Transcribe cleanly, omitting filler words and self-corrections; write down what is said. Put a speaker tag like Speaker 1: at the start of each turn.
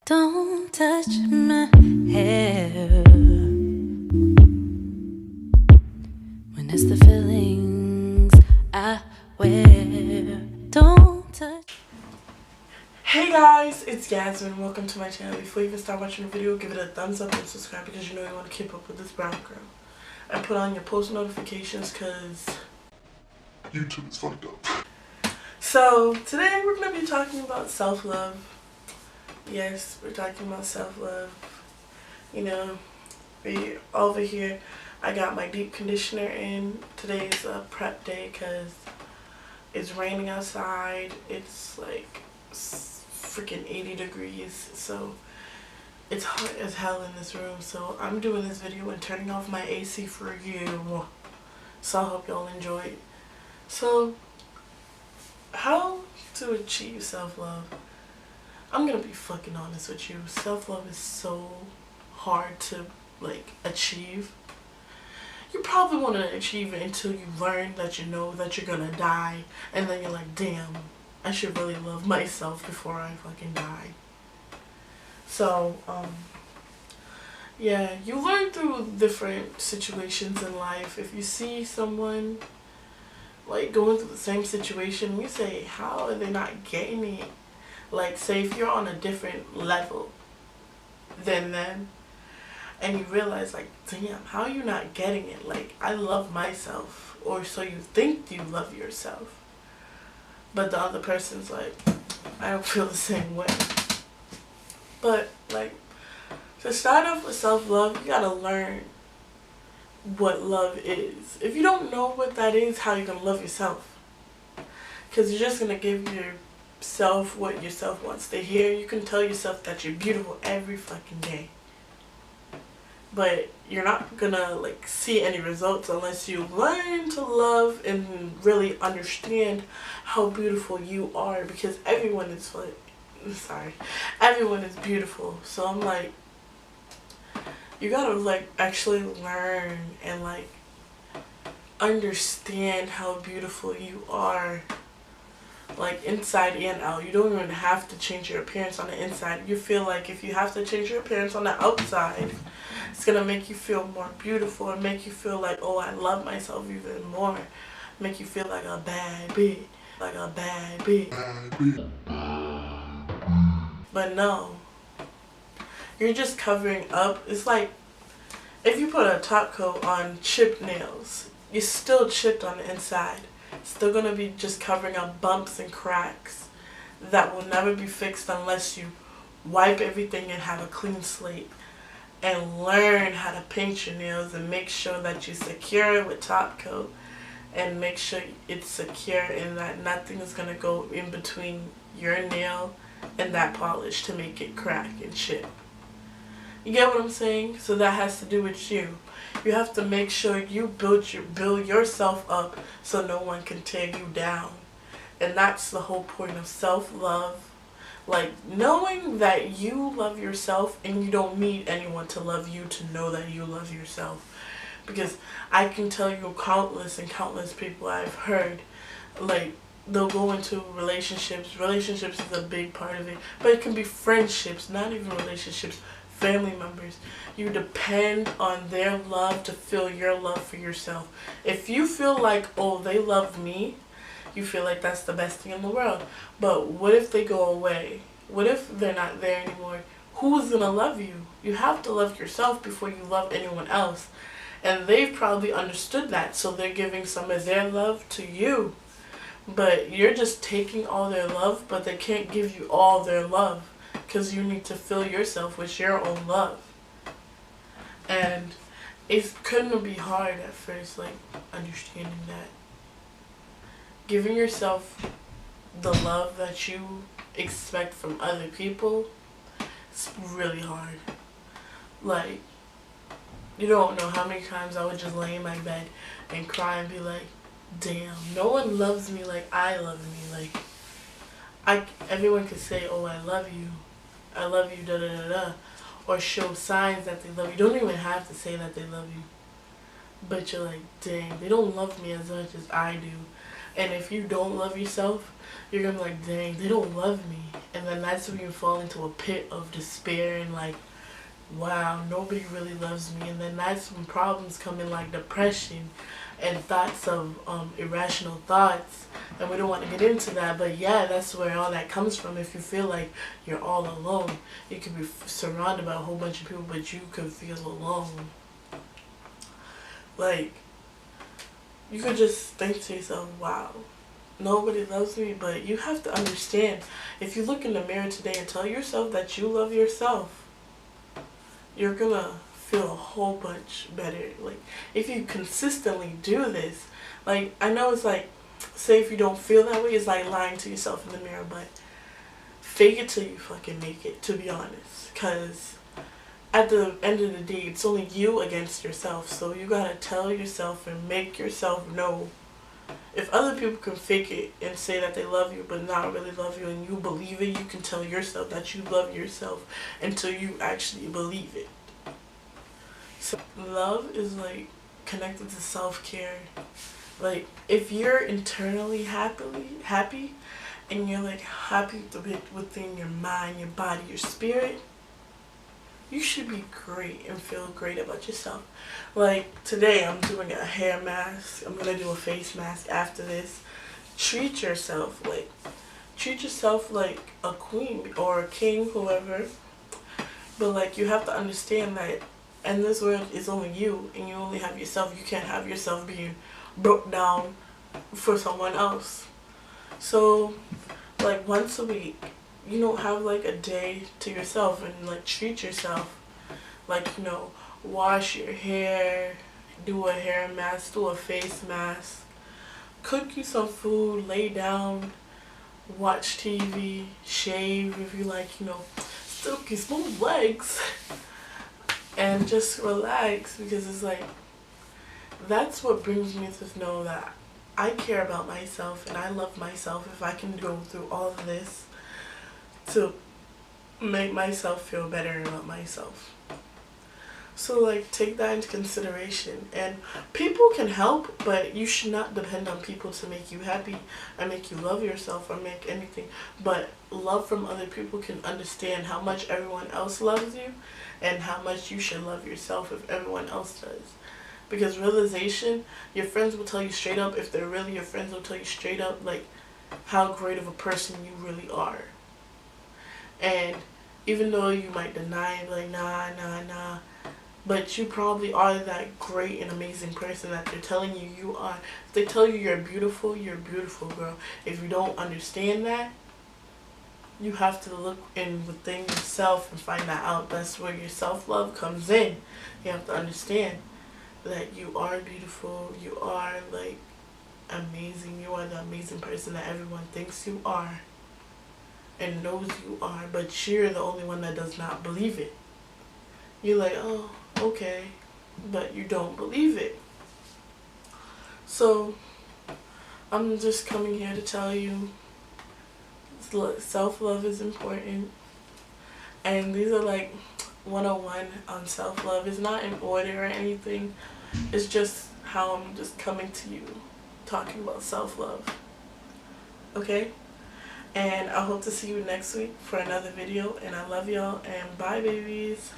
Speaker 1: Don't touch my hair when it's the feelings I wear. Don't touch.
Speaker 2: Hey guys, it's Yasmin. Welcome to my channel. Before you even start watching the video, give it a thumbs up and subscribe because you know you want to keep up with this brown girl. And put on your post notifications because YouTube is fucked up. So today we're going to be talking about self-love. Yes, we're talking about self-love. You know, over here I got my deep conditioner in. Today's a prep day because it's raining outside. It's like freaking 80 degrees, so it's hot as hell in this room. So I'm doing this video and turning off my AC for you, so I hope y'all enjoy it. So how to achieve self-love? I'm gonna be fucking honest with you. Self-love is so hard to achieve. You probably want to achieve it until you learn that you know that you're gonna die, and then you're like, damn, I should really love myself before I fucking die. So, yeah, you learn through different situations in life. If you see someone like going through the same situation, you say, how are they not getting it? Like, say if you're on a different level than them, and you realize, like, damn, how are you not getting it? Like, I love myself, or so you think you love yourself. But the other person's like, I don't feel the same way. But, like, to start off with self-love, you gotta learn what love is. If you don't know what that is, how are you gonna love yourself? Because you're just gonna give yourself what yourself wants to hear. You can tell yourself that you're beautiful every fucking day, but you're not gonna see any results unless you learn to love and really understand how beautiful you are, because everyone is everyone is beautiful. So I'm like, you gotta actually learn and understand how beautiful you are, inside and out. You don't even have to change your appearance on the inside. You feel like if you have to change your appearance on the outside, it's gonna make you feel more beautiful and make you feel like, oh, I love myself even more. Make you feel like a bad bitch. Like a bad bitch. But no. You're just covering up. It's like if you put a top coat on chipped nails, you're still chipped on the inside. It's still gonna be just covering up bumps and cracks that will never be fixed unless you wipe everything and have a clean slate and learn how to paint your nails and make sure that you secure it with top coat and make sure it's secure and that nothing is going to go in between your nail and that polish to make it crack and chip. You get what I'm saying? So that has to do with you. You have to make sure you build yourself up so no one can tear you down. And that's the whole point of self-love. Knowing that you love yourself and you don't need anyone to love you to know that you love yourself. Because I can tell you countless and countless people I've heard, they'll go into relationships. Relationships is a big part of it. But it can be friendships, not even relationships, family members. You depend on their love to feel your love for yourself. If you feel like, oh, they love me, you feel like that's the best thing in the world. But what if they go away? What if they're not there anymore? Who's gonna love you? You have to love yourself before you love anyone else. And they've probably understood that, so they're giving some of their love to you. But you're just taking all their love, but they can't give you all their love because you need to fill yourself with your own love. And it couldn't be hard at first, understanding that. Giving yourself the love that you expect from other people, it's really hard. You don't know how many times I would just lay in my bed and cry and be like, damn, no one loves me like I love me. Everyone could say, oh, I love you, da da da da, or show signs that they love you. You don't even have to say that they love you. But you're like, dang, they don't love me as much as I do. And if you don't love yourself, you're gonna be like, dang, they don't love me. And then that's when you fall into a pit of despair and like, wow, nobody really loves me. And then that's when problems come in, like depression and thoughts of irrational thoughts. And we don't want to get into that, but yeah, that's where all that comes from. If you feel like you're all alone, you could be surrounded by a whole bunch of people, but you could feel alone. Like, you could just think to yourself, wow, nobody loves me. But you have to understand, if you look in the mirror today and tell yourself that you love yourself, you're gonna feel a whole bunch better. Like, if you consistently do this, like, I know it's like, say if you don't feel that way, it's like lying to yourself in the mirror, but fake it till you fucking make it, to be honest. Because at the end of the day, it's only you against yourself. So you gotta tell yourself and make yourself know. If other people can fake it and say that they love you but not really love you, and you believe it, you can tell yourself that you love yourself until you actually believe it. So love is like connected to self-care. Like, if you're internally happy and you're like happy within your mind, your body, your spirit, you should be great and feel great about yourself. Like, today I'm doing a hair mask. I'm gonna do a face mask after this. Treat yourself like a queen or a king, whoever. But like, you have to understand that in this world it's only you, and you only have yourself. You can't have yourself being broke down for someone else. So like, once a week, you know, have like a day to yourself and like treat yourself. Like, you know, wash your hair, do a hair mask, do a face mask, cook you some food, lay down, watch TV, shave if you like, you know, silky smooth legs, and just relax. Because it's like, that's what brings me to know that I care about myself and I love myself. If I can go through all of this to make myself feel better about myself. So like, take that into consideration. And people can help, but you should not depend on people to make you happy or make you love yourself or make anything. But love from other people can understand how much everyone else loves you and how much you should love yourself if everyone else does. Because realization, your friends will tell you straight up, if they're really your friends, will tell you straight up like how great of a person you really are. And even though you might deny it, like, nah, but you probably are that great and amazing person that they're telling you you are. If they tell you you're beautiful, girl. If you don't understand that, you have to look in within yourself and find that out. That's where your self-love comes in. You have to understand that you are beautiful, you are like amazing, you are the amazing person that everyone thinks you are and knows you are, but you're the only one that does not believe it. You're like, oh, okay, but you don't believe it. So I'm just coming here to tell you, self-love is important, and these are like 101 on self-love. It's not in order or anything. It's just how I'm just coming to you talking about self-love. Okay? And I hope to see you next week for another video. And I love y'all. And bye, babies.